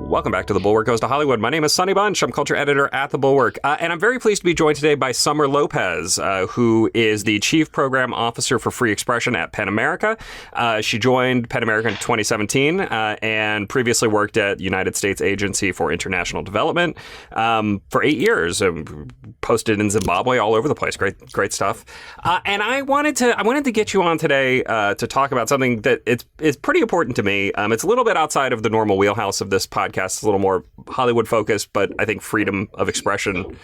Welcome back to The Bulwark Goes to Hollywood. My name is Sonny Bunch. I'm culture editor at The Bulwark. And I'm very pleased to be joined today by Summer Lopez, who is the Chief Program Officer for Free Expression at PEN America. She joined PEN America in 2017 and previously worked at the United States Agency for International Development for 8 years. Posted in Zimbabwe, all over the place. Great stuff. And I wanted to get you on today to talk about something that is pretty important to me. It's a little bit outside of the normal wheelhouse of this podcast. It's a little more Hollywood focused, but I think freedom of expression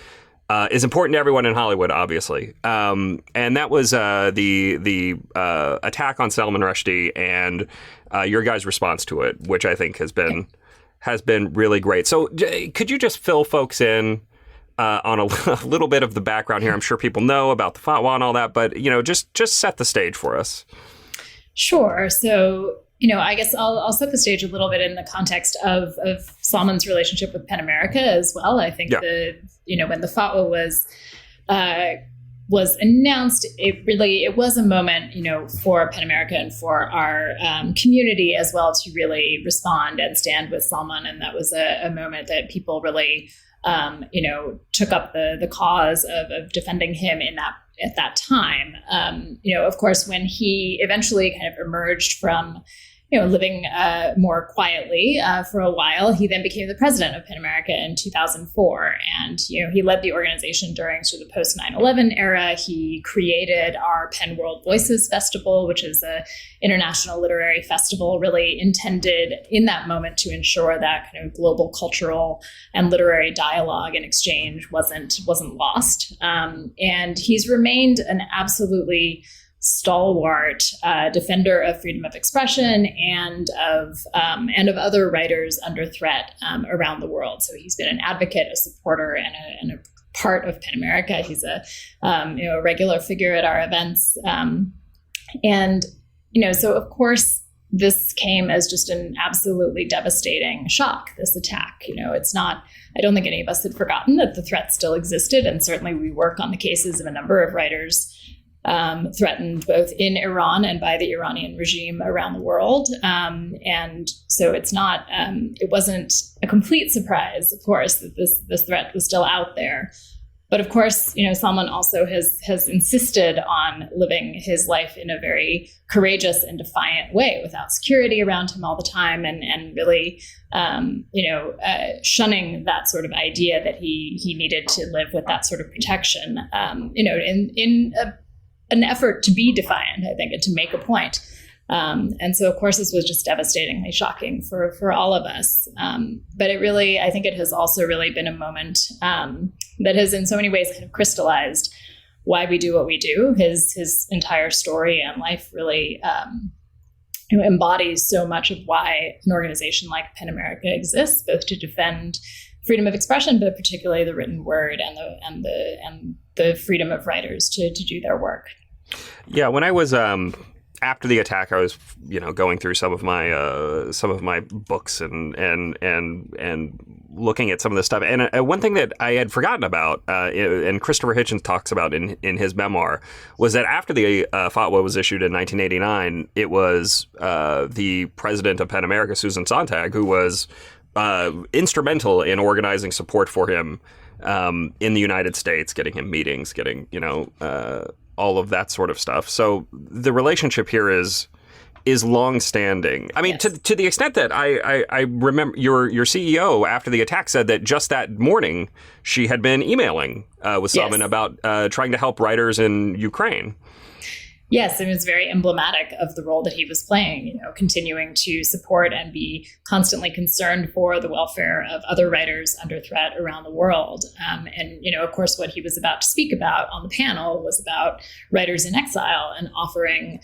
is important to everyone in Hollywood, obviously. And that was the attack on Salman Rushdie and your guys' response to it, which I think has been really great. So could you just fill folks in on a little bit of the background here? I'm sure people know about the fatwa and all that, but just set the stage for us. Sure. So, I guess I'll set the stage a little bit in the context of Salman's relationship with PEN America as well. I think when the fatwa was announced, it was a moment, for PEN America and for our community as well to really respond and stand with Salman. And that was a moment that people really, took up the cause of defending him at that time. Of course, when he eventually kind of emerged from living more quietly for a while, he then became the president of PEN America in 2004. And, he led the organization during sort of the post 9/11 era. He created our PEN World Voices Festival, which is an international literary festival really intended in that moment to ensure that kind of global cultural and literary dialogue and exchange wasn't lost. And he's remained an absolutely stalwart defender of freedom of expression and of other writers under threat around the world. So he's been an advocate, a supporter, and a part of PEN America. He's a regular figure at our events, so of course this came as just an absolutely devastating shock. This attack, it's not. I don't think any of us had forgotten that the threat still existed, and certainly we work on the cases of a number of writers threatened both in Iran and by the Iranian regime around the world. And so it wasn't a complete surprise, of course, that this threat was still out there. But of course, Salman also has insisted on living his life in a very courageous and defiant way without security around him all the time and really, shunning that sort of idea that he needed to live with that sort of protection, in an effort to be defiant, I think, and to make a point. And so, of course, this was just devastatingly shocking for all of us. But I think it has also really been a moment that has in so many ways kind of crystallized why we do what we do. His entire story and life really embodies so much of why an organization like PEN America exists, both to defend freedom of expression, but particularly the written word and the freedom of writers to do their work. Yeah, when I was after the attack, I was going through some of my books and looking at some of this stuff. And one thing that I had forgotten about, and Christopher Hitchens talks about in his memoir, was that after the fatwa was issued in 1989, it was the president of PEN America, Susan Sontag, who was instrumental in organizing support for him in the United States, getting him meetings, getting all of that sort of stuff. So the relationship here is longstanding. I mean, yes. to the extent that I remember your CEO after the attack said that just that morning she had been emailing with Salman about trying to help writers in Ukraine. Yes, it was very emblematic of the role that he was playing, continuing to support and be constantly concerned for the welfare of other writers under threat around the world. And, of course, what he was about to speak about on the panel was about writers in exile and offering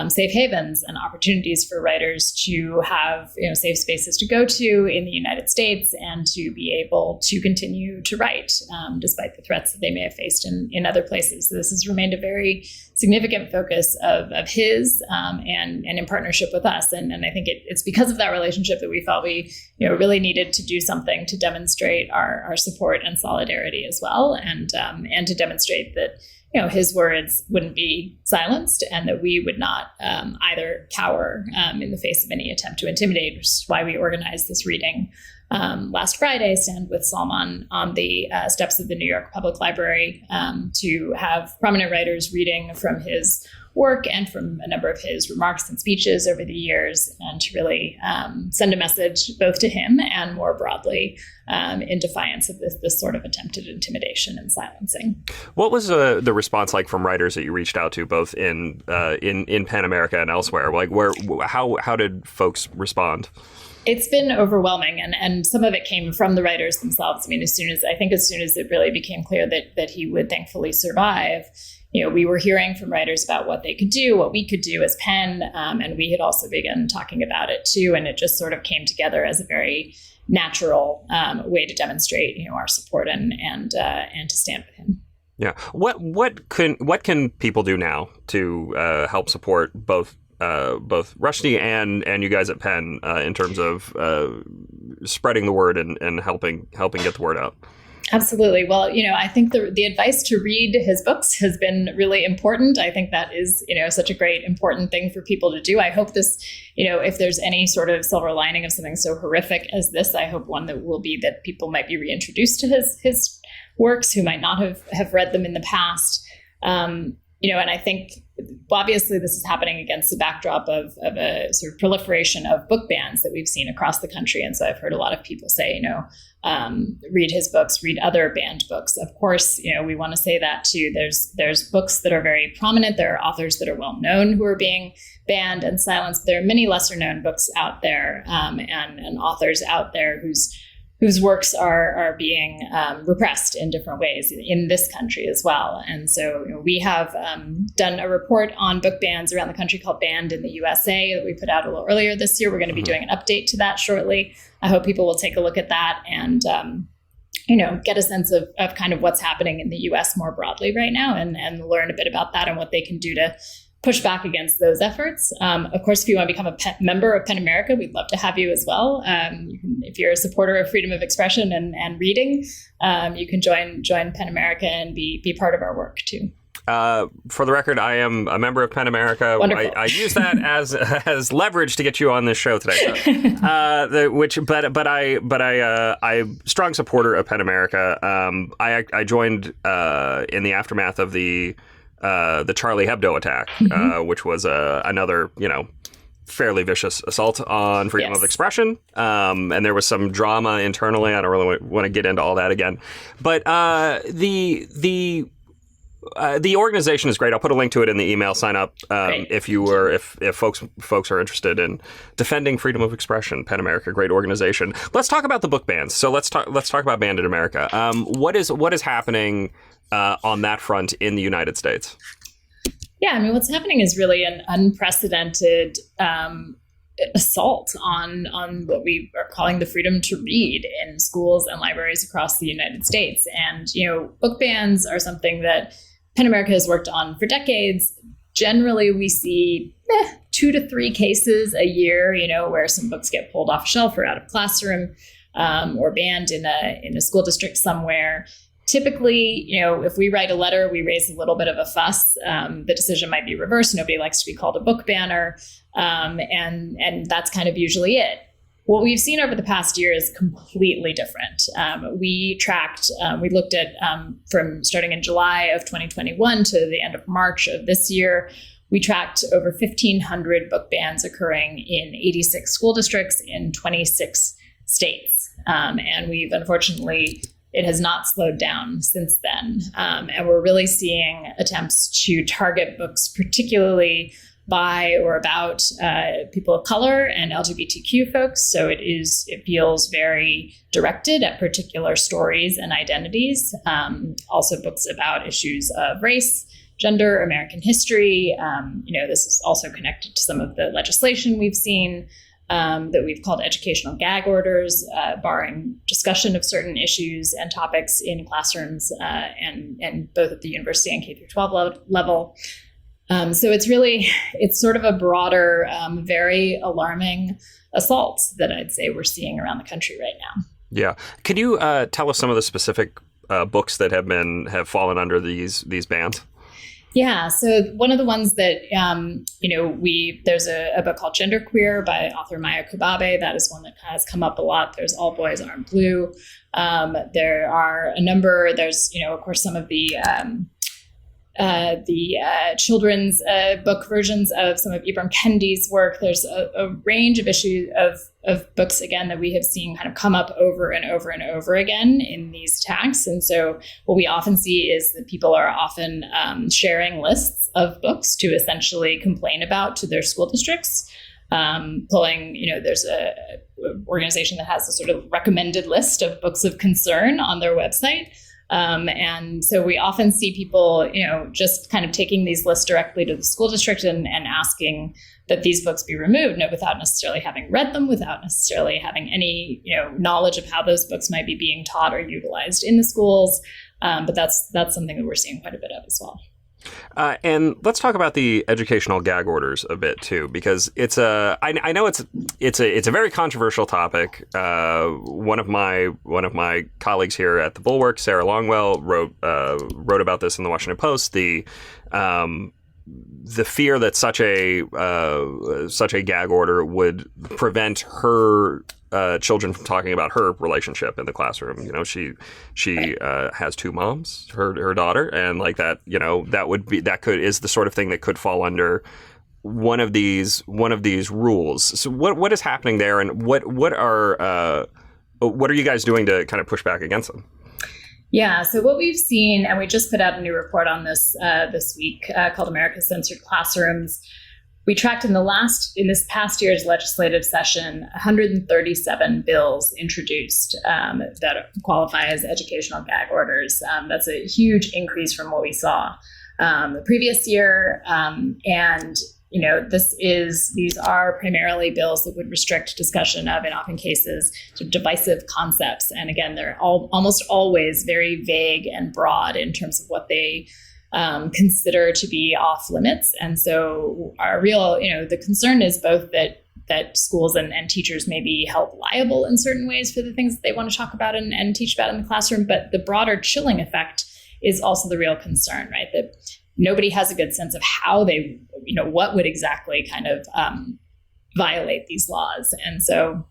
safe havens and opportunities for writers to have safe spaces to go to in the United States and to be able to continue to write despite the threats that they may have faced in other places. So this has remained a very significant focus of his and in partnership with us. And I think it's because of that relationship that we felt we really needed to do something to demonstrate our support and solidarity as well, and to demonstrate that his words wouldn't be silenced and that we would not either cower in the face of any attempt to intimidate, which is why we organized this reading last Friday, Stand with Salman, on the steps of the New York Public Library to have prominent writers reading from his work and from a number of his remarks and speeches over the years, and to really send a message both to him and more broadly in defiance of this sort of attempted intimidation and silencing. What was the response like from writers that you reached out to, both in PEN America and elsewhere? Like, how did folks respond? It's been overwhelming, and some of it came from the writers themselves. I mean, as soon as it really became clear that he would thankfully survive, we were hearing from writers about what they could do, what we could do as PEN, and we had also begun talking about it too. And it just sort of came together as a very natural way to demonstrate, our support and to stand with him. Yeah. What can people do now to help support both Rushdie and you guys at PEN in terms of spreading the word and helping get the word out? Absolutely. Well, I think the advice to read his books has been really important. I think that is, such a great, important thing for people to do. I hope this, if there's any sort of silver lining of something so horrific as this, I hope one that will be that people might be reintroduced to his works who might not have read them in the past. And I think obviously this is happening against the backdrop of a sort of proliferation of book bans that we've seen across the country. And so I've heard a lot of people say, read his books, read other banned books. Of course, we want to say that too. There's books that are very prominent. There are authors that are well known who are being banned and silenced. There are many lesser known books out there and authors out there whose works are being repressed in different ways in this country as well. And so we have done a report on book bans around the country called Banned in the USA that we put out a little earlier this year. We're going to be doing an update to that shortly. I hope people will take a look at that and get a sense of kind of what's happening in the US more broadly right now and learn a bit about that and what they can do to push back against those efforts. Of course, if you want to become a member of PEN America, we'd love to have you as well. If you're a supporter of freedom of expression and reading, you can join PEN America and be part of our work too. For the record, I am a member of PEN America. Wonderful. I use that as leverage to get you on this show today. I'm strong supporter of PEN America. I joined in the aftermath of the Charlie Hebdo attack, which was another, fairly vicious assault on freedom of expression. And there was some drama internally. I don't really want to get into all that again. But the organization is great. I'll put a link to it in the email sign up if folks are interested in defending freedom of expression. PEN America, great organization. Let's talk about the book bans. So let's talk about Banned in America. What is happening on that front in the United States? Yeah, I mean, what's happening is really an unprecedented assault on what we are calling the freedom to read in schools and libraries across the United States. And, book bans are something that PEN America has worked on for decades. Generally, we see 2 to 3 cases a year, where some books get pulled off a shelf or out of classroom or banned in a school district somewhere. Typically, if we write a letter, we raise a little bit of a fuss. The decision might be reversed. Nobody likes to be called a book banner. And that's kind of usually it. What we've seen over the past year is completely different. We looked at from starting in July of 2021 to the end of March of this year, we tracked over 1,500 book bans occurring in 86 school districts in 26 states. And we've unfortunately, it has not slowed down since then. And we're really seeing attempts to target books, particularly by or about people of color and LGBTQ folks. So it feels very directed at particular stories and identities. Also books about issues of race, gender, American history. This is also connected to some of the legislation we've seen that we've called educational gag orders, barring discussion of certain issues and topics in classrooms and both at the university and K through 12 level. So it's sort of a broader, very alarming assault that I'd say we're seeing around the country right now. Yeah. Could you tell us some of the specific books that have fallen under these bans? Yeah, so one of the ones that there's a book called Genderqueer by author Maya Kubabe. That is one that has come up a lot. There's All Boys Aren't Blue. There are a number. There's of course some of the children's book versions of some of Ibram Kendi's work. There's a range of issues of books, again, that we have seen kind of come up over and over and over again in these attacks. And so what we often see is that people are often sharing lists of books to essentially complain about to their school districts. There's a organization that has a sort of recommended list of books of concern on their website. And so we often see people, just kind of taking these lists directly to the school district and asking that these books be removed, without necessarily having read them, without necessarily having any, knowledge of how those books might be being taught or utilized in the schools. But that's something that we're seeing quite a bit of as well. And let's talk about the educational gag orders a bit too, because I know it's a very controversial topic. One of my colleagues here at the Bulwark, Sarah Longwell, wrote about this in the Washington Post. The fear that such a gag order would prevent her children from talking about her relationship in the classroom. She has two moms, her daughter, and like that. Is the sort of thing that could fall under one of these rules. So what is happening there, and what are you guys doing to kind of push back against them? Yeah, so what we've seen, and we just put out a new report on this this week called America's Censored Classrooms. We tracked in this past year's legislative session, 137 bills introduced that qualify as educational gag orders. That's a huge increase from what we saw the previous year. These are primarily bills that would restrict discussion of, in often cases, sort of divisive concepts. And again, they're almost always very vague and broad in terms of what they consider to be off limits. And so the concern is both that schools and teachers may be held liable in certain ways for the things that they want to talk about and teach about in the classroom. But the broader chilling effect is also the real concern, right? That nobody has a good sense of how they, what would exactly kind of violate these laws. And so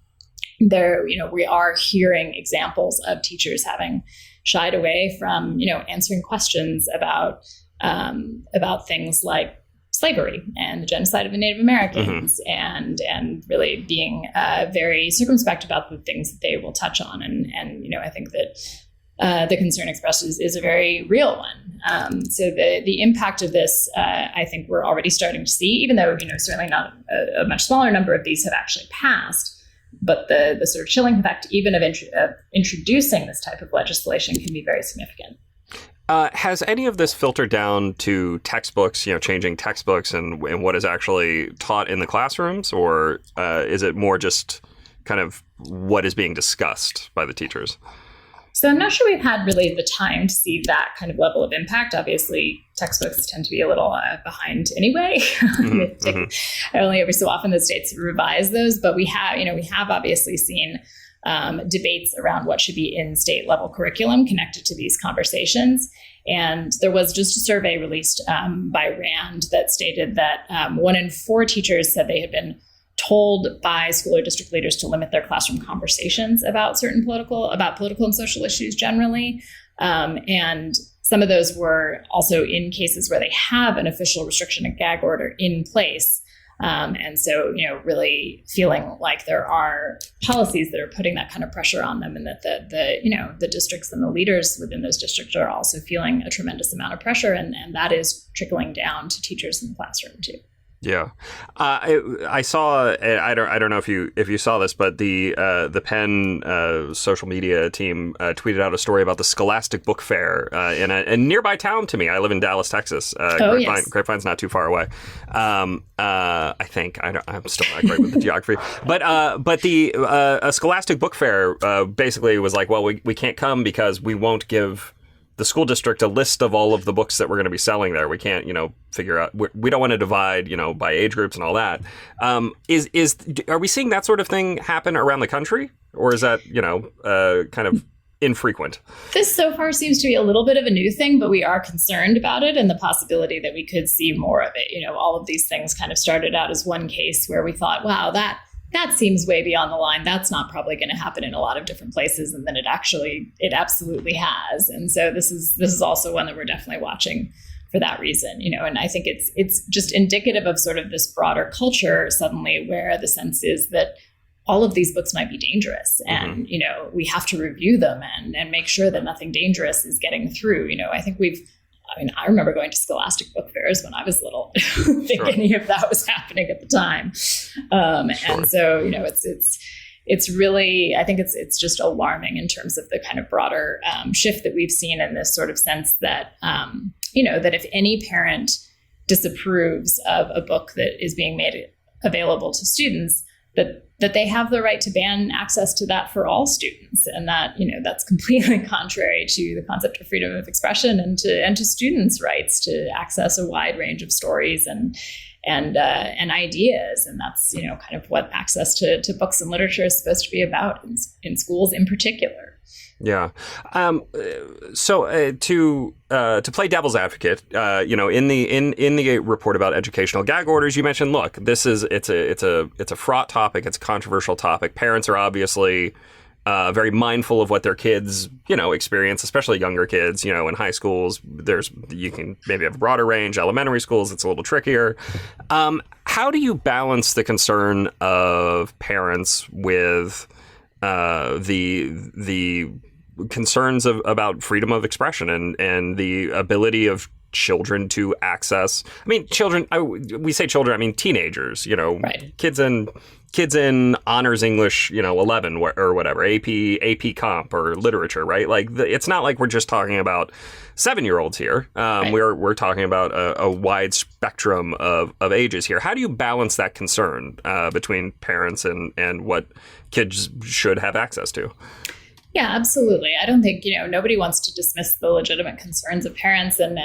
we are hearing examples of teachers having shied away from, answering questions about things like slavery and the genocide of the Native Americans, and really being very circumspect about the things that they will touch on. And I think that the concern expressed is a very real one. So the impact of this, I think we're already starting to see, even though, certainly not a much smaller number of these have actually passed. But the sort of chilling effect, even of introducing this type of legislation, can be very significant. Has any of this filtered down to textbooks, changing textbooks and what is actually taught in the classrooms? Or is it more just kind of what is being discussed by the teachers? So I'm not sure we've had really the time to see that kind of level of impact. Obviously, textbooks tend to be a little behind anyway. Only every so often the states revise those, but we have obviously seen debates around what should be in state level curriculum connected to these conversations. And there was just a survey released by RAND that stated that 1 in 4 teachers said they had been told by school or district leaders to limit their classroom conversations about political and social issues generally. And some of those were also in cases where they have an official restriction and gag order in place. And so, really feeling like there are policies that are putting that kind of pressure on them, and that the districts and the leaders within those districts are also feeling a tremendous amount of pressure. And that is trickling down to teachers in the classroom too. Yeah, I saw. I don't know if you saw this, but the Penn social media team tweeted out a story about the Scholastic Book Fair in a nearby town to me. I live in Dallas, Texas. Grapevine's not too far away. I think I'm still not great with the geography, but a Scholastic Book Fair basically was like, well, we can't come because we won't give the school district a list of all of the books that we're going to be selling there. We can't, figure out. We don't want to divide, by age groups and all that. Are we seeing that sort of thing happen around the country, or is that, kind of infrequent. This so far seems to be a little bit of a new thing, but we are concerned about it and the possibility that we could see more of it. You know, all of these things kind of started out as one case where we thought, wow, that seems way beyond the line. That's not probably going to happen in a lot of different places. And then it absolutely has. And so this is also one that we're definitely watching for that reason, you know, and I think it's just indicative of sort of this broader culture suddenly where the sense is that all of these books might be dangerous and, you know, we have to review them and make sure that nothing dangerous is getting through. You know, I remember going to Scholastic book fairs when I was little. I don't think any of that was happening at the time. And so, you know, it's really, I think it's just alarming in terms of the kind of broader shift that we've seen in this sort of sense that, you know, that if any parent disapproves of a book that is being made available to students, that they have the right to ban access to that for all students. And that, you know, that's completely contrary to the concept of freedom of expression and to students' rights to access a wide range of stories and ideas. And that's, you know, kind of what access to books and literature is supposed to be about in schools in particular. Yeah. So to play devil's advocate, you know, in the report about educational gag orders, you mentioned, look, it's a fraught topic. It's a controversial topic. Parents are obviously very mindful of what their kids, you know, experience, especially younger kids. You know, in high schools, you can maybe have a broader range. Elementary schools, it's a little trickier. How do you balance the concern of parents with the concerns about freedom of expression and the ability of children to access? I mean, children. We say children. I mean teenagers. You know, right. Kids in honors English. You know, 11 or whatever. AP Comp or literature. Right. Like it's not like we're just talking about 7-year-olds here. Right. We're talking about a wide spectrum of ages here. How do you balance that concern between parents and what kids should have access to? Yeah, absolutely. I don't think, you know, nobody wants to dismiss the legitimate concerns of parents and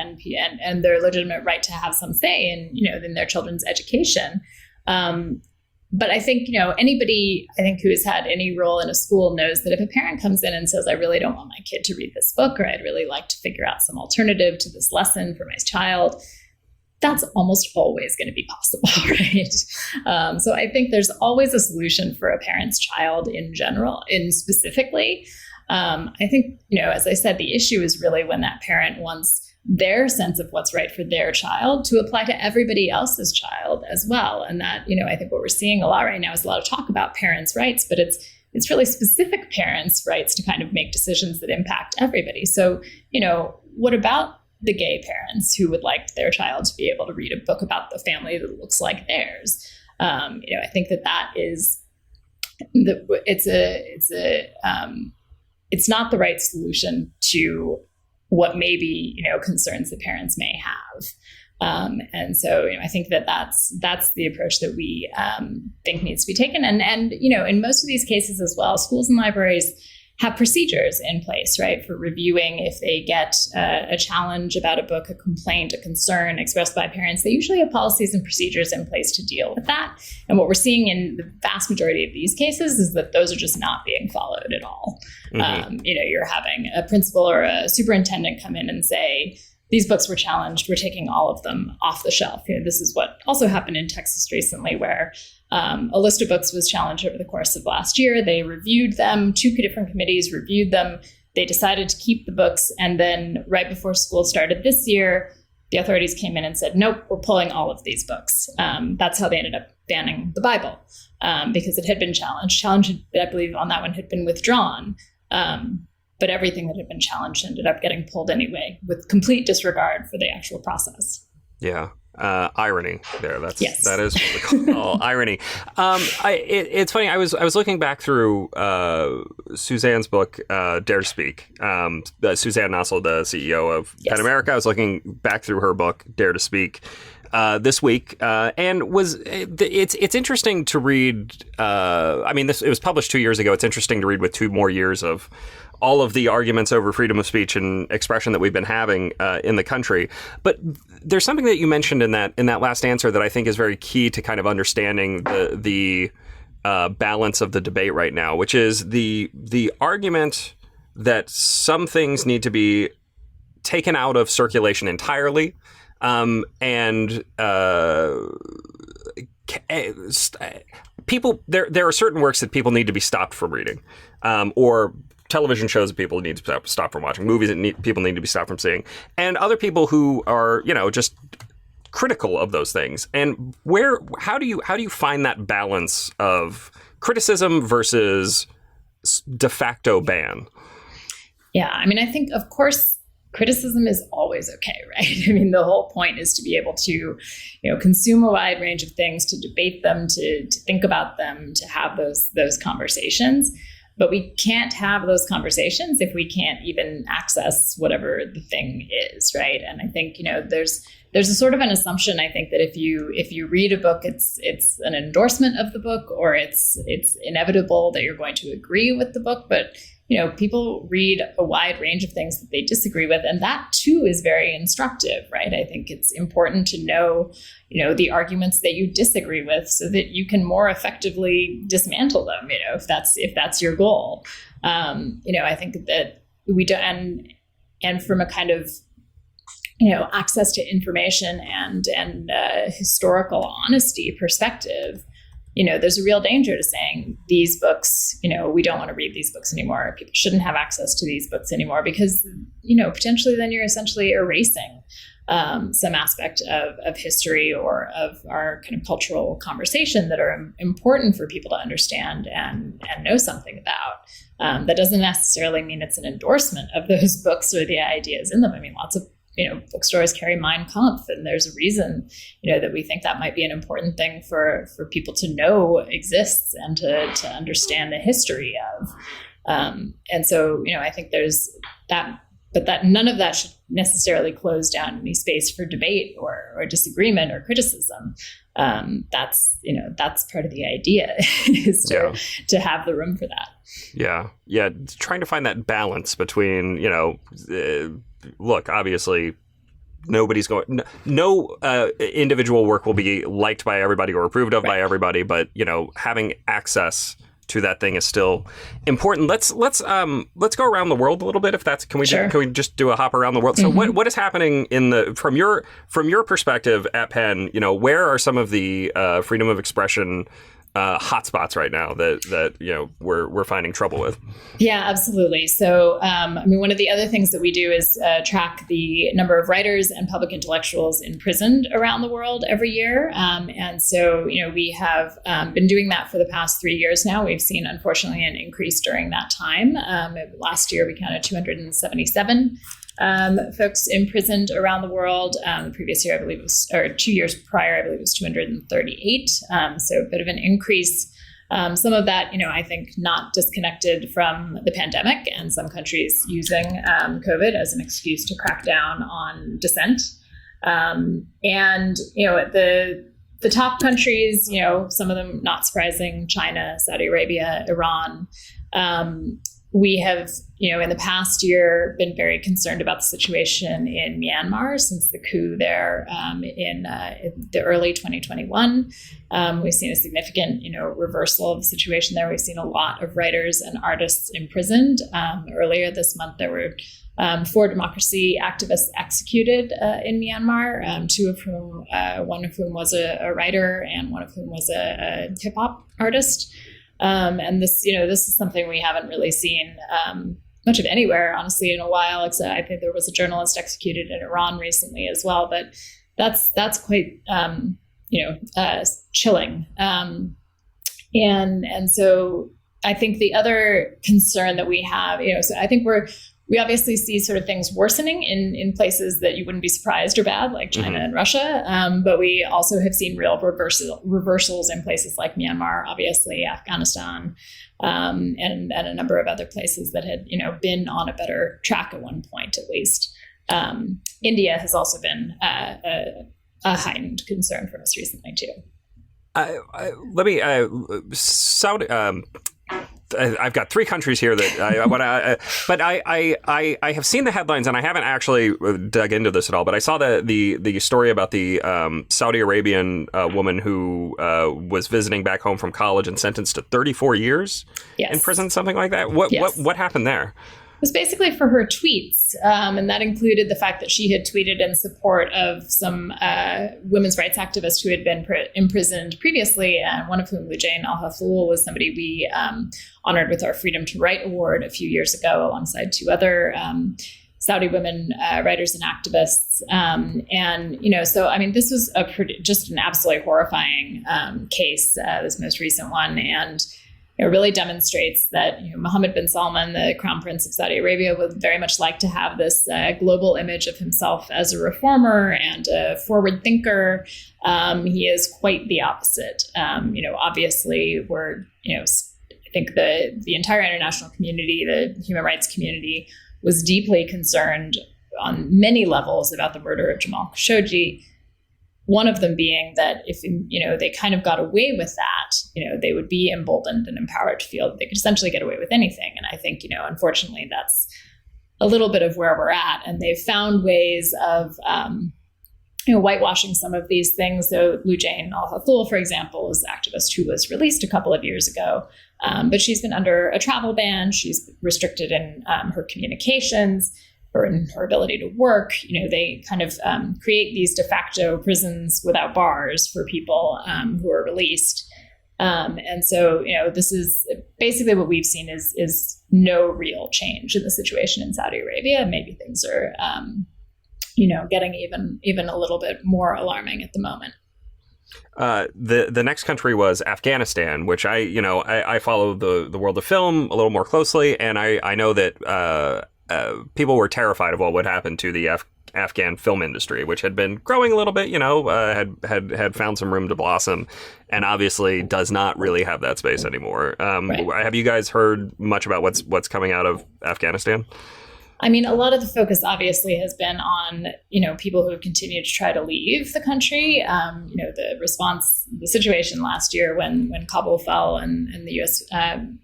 their legitimate right to have some say in, you know, in their children's education. But I think, you know, anybody, I think, who has had any role in a school knows that if a parent comes in and says, I really don't want my kid to read this book, or I'd really like to figure out some alternative to this lesson for my child, that's almost always going to be possible, right? So I think there's always a solution for a parent's child in general, specifically. I think, you know, as I said, the issue is really when that parent wants their sense of what's right for their child to apply to everybody else's child as well. And that, you know, I think what we're seeing a lot right now is a lot of talk about parents' rights, but it's really specific parents' rights to kind of make decisions that impact everybody. So, you know, what about the gay parents who would like their child to be able to read a book about the family that looks like theirs? You know, I think that is it's not the right solution to what maybe, you know, concerns the parents may have. And so, you know, I think that's the approach that we think needs to be taken. And, you know, in most of these cases as well, schools and libraries have procedures in place, right, for reviewing if they get a challenge about a book, a complaint, a concern expressed by parents. They usually have policies and procedures in place to deal with that. And what we're seeing in the vast majority of these cases is that those are just not being followed at all. Mm-hmm. You know, you're having a principal or a superintendent come in and say, these books were challenged, we're taking all of them off the shelf. You know, this is what also happened in Texas recently, where a list of books was challenged over the course of last year. They reviewed them. 2 different committees reviewed them. They decided to keep the books. And then right before school started this year, the authorities came in and said, nope, we're pulling all of these books. That's how they ended up banning the Bible, because it had been challenged. Challenge, I believe, on that one had been withdrawn. But everything that had been challenged ended up getting pulled anyway, with complete disregard for the actual process. Yeah. Irony there. Yes. That is what we call irony. It's funny. I was looking back through Suzanne's book, Dare to Speak. Suzanne Nossel, the CEO of PEN America. I was looking back through her book, Dare to Speak, this week, and it's interesting to read. I mean, it was published 2 years ago. It's interesting to read with 2 more years of all of the arguments over freedom of speech and expression that we've been having in the country. But there's something that you mentioned in that last answer that I think is very key to kind of understanding the balance of the debate right now, which is the argument that some things need to be taken out of circulation entirely, and people there are certain works that people need to be stopped from reading, or television shows that people need to stop from watching, movies that people need to be stopped from seeing, and other people who are, just critical of those things. And how do you find that balance of criticism versus de facto ban? Yeah, I mean, I think, of course, criticism is always okay, right? I mean, the whole point is to be able to, consume a wide range of things, to debate them, to think about them, to have those conversations. But we can't have those conversations if we can't even access whatever the thing is, right? And I think, there's a sort of an assumption, I think, that if you read a book, it's an endorsement of the book, or it's inevitable that you're going to agree with the book. But people read a wide range of things that they disagree with, and that too is very instructive, right? I think it's important to know, the arguments that you disagree with, so that you can more effectively dismantle them, if that's your goal. I think that we do, and from a kind of access to information and historical honesty perspective, there's a real danger to saying these books, we don't want to read these books anymore. People shouldn't have access to these books anymore, because, potentially then you're essentially erasing some aspect of history or of our kind of cultural conversation that are important for people to understand and know something about. That doesn't necessarily mean it's an endorsement of those books or the ideas in them. I mean, lots of bookstores carry Mein Kampf, and there's a reason, that we think that might be an important thing for people to know exists and to understand the history of. And so, I think there's that, but that none of that should necessarily close down any space for debate or disagreement or criticism. That's part of the idea is to have the room for that. Yeah. Trying to find that balance between, look, obviously, no individual work will be liked by everybody or approved of by everybody, but having access to that thing is still important. Let's go around the world a little bit, if that's can we just do a hop around the world? So what is happening from your perspective at Penn? Where are some of the freedom of expression hotspots right now that we're finding trouble with? Yeah, absolutely. So, one of the other things that we do is track the number of writers and public intellectuals imprisoned around the world every year. And so, we have been doing that for the past 3 years now. We've seen, unfortunately, an increase during that time. Last year, we counted 277 folks imprisoned around the world. The previous year, I believe, 2 years prior, I believe it was 238. So a bit of an increase. Some of that, I think, not disconnected from the pandemic and some countries using COVID as an excuse to crack down on dissent. The top countries, some of them not surprising, China, Saudi Arabia, Iran. We have, in the past year, been very concerned about the situation in Myanmar since the coup there in the early 2021. We've seen a significant, reversal of the situation there. We've seen a lot of writers and artists imprisoned. Earlier this month, there were 4 democracy activists executed in Myanmar, 2 of whom, one of whom was a writer and one of whom was a hip hop artist. And this is something we haven't really seen much of anywhere, honestly, in a while. Except I think there was a journalist executed in Iran recently as well. But that's quite chilling. And so I think the other concern that we have, so I think we obviously see sort of things worsening in places that you wouldn't be surprised are bad, like China and Russia. But we also have seen real reversals in places like Myanmar, obviously, Afghanistan, and a number of other places that had, been on a better track at one point, at least. India has also been a heightened concern for us recently, too. I've got 3 countries here that I want to, but I have seen the headlines and I haven't actually dug into this at all. But I saw the story about the Saudi Arabian woman who was visiting back home from college and sentenced to 34 years in prison, something like that. What happened there? was basically for her tweets. And that included the fact that she had tweeted in support of some women's rights activists who had been imprisoned previously, and one of whom, Lujain al-Hathloul, was somebody we honored with our Freedom to Write Award a few years ago, alongside two other Saudi women writers and activists. This was just an absolutely horrifying case, this most recent one. And it really demonstrates that Mohammed bin Salman, the Crown Prince of Saudi Arabia, would very much like to have this global image of himself as a reformer and a forward thinker. He is quite the opposite. Obviously, I think the entire international community, the human rights community, was deeply concerned on many levels about the murder of Jamal Khashoggi. One of them being that if they kind of got away with that, they would be emboldened and empowered to feel that they could essentially get away with anything. And I think, unfortunately, that's a little bit of where we're at. And they've found ways of, whitewashing some of these things. So Lujain al-Hathloul, for example, is an activist who was released a couple of years ago, but she's been under a travel ban. She's restricted in her communications, or in her ability to work. They kind of create these de facto prisons without bars for people who are released. And so, this is basically what we've seen is no real change in the situation in Saudi Arabia. Maybe things are, getting even a little bit more alarming at the moment. The next country was Afghanistan, which I follow the world of film a little more closely, and I know that people were terrified of what would happen to the Afghan film industry, which had been growing a little bit, had found some room to blossom, and obviously does not really have that space anymore. Right. Have you guys heard much about what's coming out of Afghanistan? I mean, a lot of the focus obviously has been on, people who have continued to try to leave the country. The situation last year when Kabul fell and the U.S.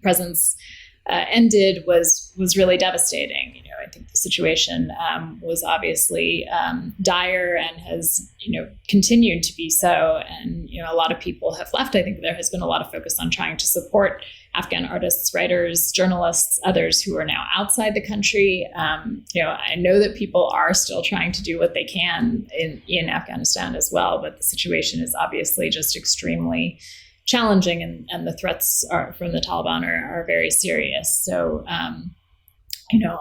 presence ended was really devastating. I think the situation was obviously dire and has, continued to be so. And, a lot of people have left. I think there has been a lot of focus on trying to support Afghan artists, writers, journalists, others who are now outside the country. I know that people are still trying to do what they can in Afghanistan as well, but the situation is obviously just extremely challenging, and the threats from the Taliban are very serious. So,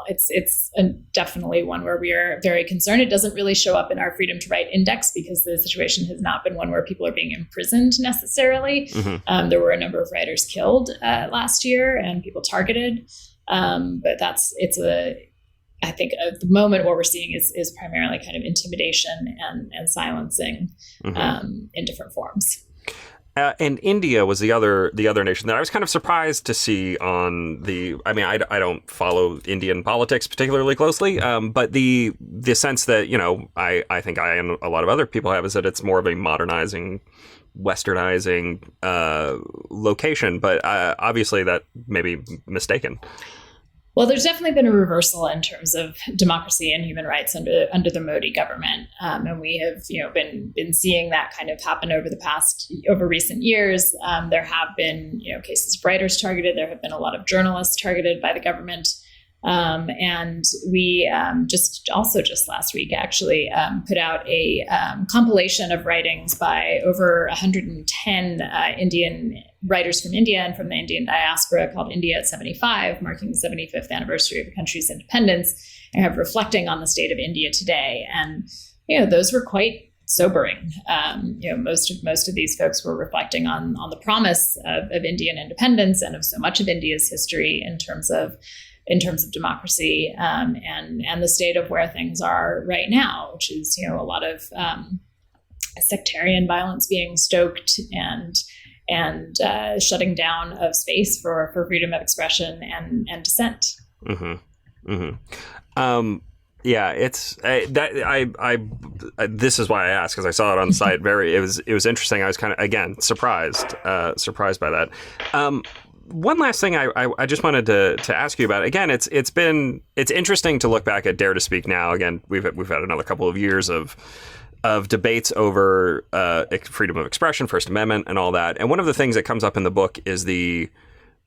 it's definitely one where we are very concerned. It doesn't really show up in our Freedom to Write Index because the situation has not been one where people are being imprisoned necessarily. Mm-hmm. There were a number of writers killed last year and people targeted. But I think at the moment what we're seeing is primarily kind of intimidation and silencing in different forms. And India was the other nation that I was kind of surprised to see on the. I mean, I don't follow Indian politics particularly closely, but the sense that I think I and a lot of other people have is that it's more of a modernizing, westernizing location. But obviously that may be mistaken. Well, there's definitely been a reversal in terms of democracy and human rights under the Modi government, and we have been seeing that kind of happen over recent years. There have been cases of writers targeted. There have been a lot of journalists targeted by the government, and we just last week actually put out a compilation of writings by over 110 Indian writers from India and from the Indian diaspora called India at 75, marking the 75th anniversary of the country's independence, and have reflecting on the state of India today. And, those were quite sobering. Most of these folks were reflecting on the promise of Indian independence and of so much of India's history in terms of democracy, and the state of where things are right now, which is, a lot of sectarian violence being stoked and shutting down of space for freedom of expression and dissent. Mm-hmm. Mm-hmm. Yeah, it's this is why I asked, because I saw it on the site. It was interesting. I was kind of, again, surprised by that. One last thing I just wanted to ask you about. Again, it's interesting to look back at Dare to Speak now. Again, we've had another couple of years of debates over freedom of expression, First Amendment, and all that. And one of the things that comes up in the book is the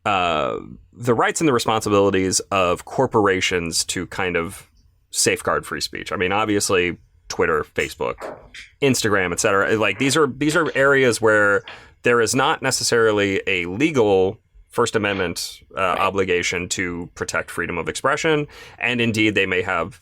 the rights and the responsibilities of corporations to kind of safeguard free speech. I mean, obviously, Twitter, Facebook, Instagram, et cetera. Like these are areas where there is not necessarily a legal First Amendment obligation to protect freedom of expression, and indeed they may have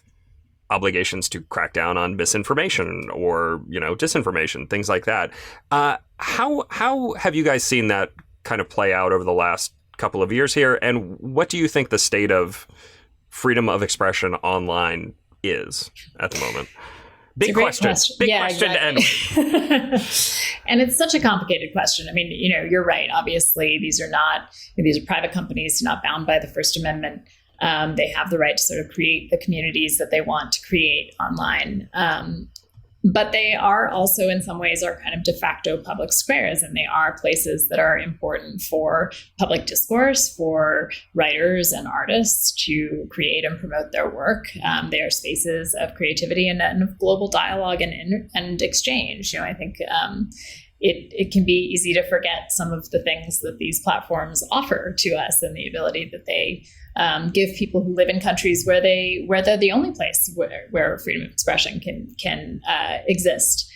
obligations to crack down on misinformation or disinformation, things like that. How have you guys seen that kind of play out over the last couple of years here, and what do you think the state of freedom of expression online is at the moment? Big question. Big question exactly. to end with. And it's such a complicated question. I mean, you're right. Obviously, these are private companies, not bound by the First Amendment. They have the right to sort of create the communities that they want to create online. But they are also, in some ways, are kind of de facto public squares, and they are places that are important for public discourse, for writers and artists to create and promote their work. They are spaces of creativity and of global dialogue and exchange. I think it can be easy to forget some of the things that these platforms offer to us and the ability that they give people who live in countries where they're the only place where freedom of expression can exist.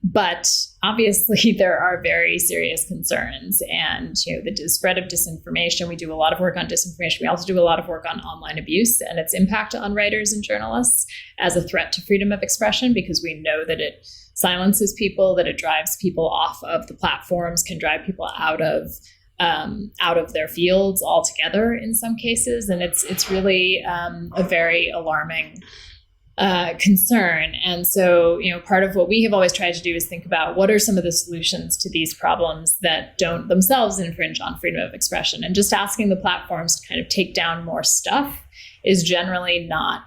But obviously there are very serious concerns, and the spread of disinformation. We do a lot of work on disinformation. We also do a lot of work on online abuse and its impact on writers and journalists as a threat to freedom of expression, because we know that it silences people, that it drives people off of the platforms, can drive people out of their fields altogether in some cases. And it's really a very alarming concern. And so, part of what we have always tried to do is think about what are some of the solutions to these problems that don't themselves infringe on freedom of expression. And just asking the platforms to kind of take down more stuff is generally not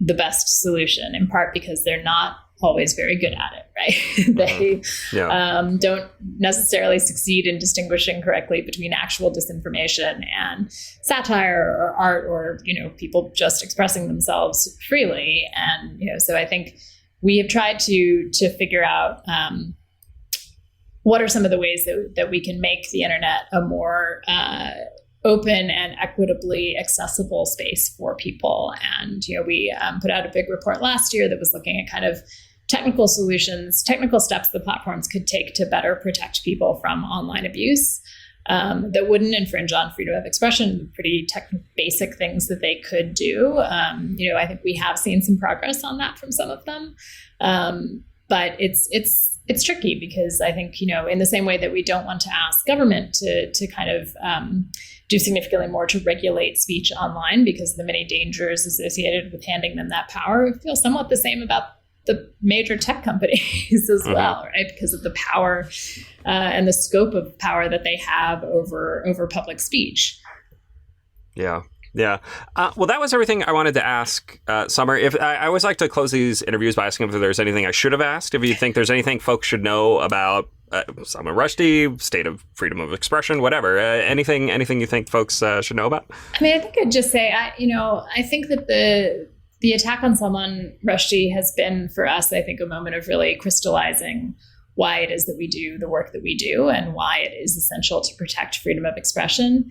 the best solution, in part because they're not always very good at it, right? They don't necessarily succeed in distinguishing correctly between actual disinformation and satire or art, or people just expressing themselves freely. And so I think we have tried to figure out what are some of the ways that we can make the internet a more open and equitably accessible space for people. And we put out a big report last year that was looking at kind of technical solutions, technical steps the platforms could take to better protect people from online abuse that wouldn't infringe on freedom of expression, pretty basic things that they could do. I think we have seen some progress on that from some of them. But it's tricky, because I think, in the same way that we don't want to ask government to kind of do significantly more to regulate speech online because of the many dangers associated with handing them that power, we feel somewhat the same about the major tech companies as well, right? Because of the power and the scope of power that they have over public speech. Yeah. Well, that was everything I wanted to ask, Summer. If I always like to close these interviews by asking if there's anything I should have asked. If you think there's anything folks should know about Salman Rushdie, state of freedom of expression, whatever, anything you think folks should know about? I mean, I think I'd just say, I think that the attack on Salman Rushdie has been, for us, I think, a moment of really crystallizing why it is that we do the work that we do and why it is essential to protect freedom of expression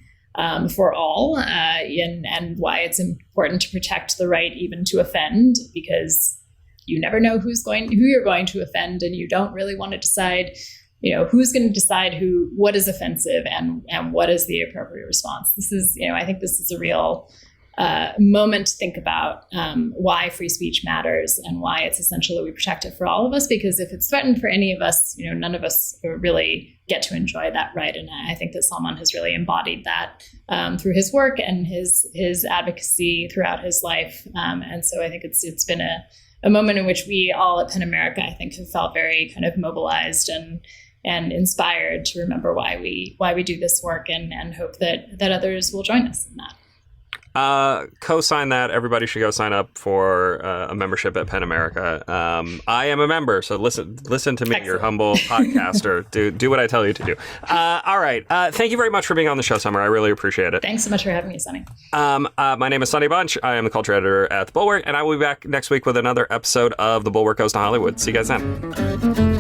for all, and why it's important to protect the right even to offend, because you never know who you're going to offend, and you don't really want to decide who's going to decide what is offensive and what is the appropriate response. This is, I think this is a real moment to think about why free speech matters and why it's essential that we protect it for all of us, because if it's threatened for any of us, none of us really get to enjoy that right. And I think that Salman has really embodied that through his work and his advocacy throughout his life. And so I think it's been a moment in which we all at PEN America, I think, have felt very kind of mobilized and inspired to remember why we do this work, and hope that others will join us in that. Co-sign that. Everybody should go sign up for a membership at PEN America. I am a member, so listen to me, Excellent. Your humble podcaster. Do what I tell you to do. All right. Thank you very much for being on the show, Summer. I really appreciate it. Thanks so much for having me, Sunny. My name is Sunny Bunch. I am the culture editor at The Bulwark, and I will be back next week with another episode of The Bulwark Goes to Hollywood. See you guys then.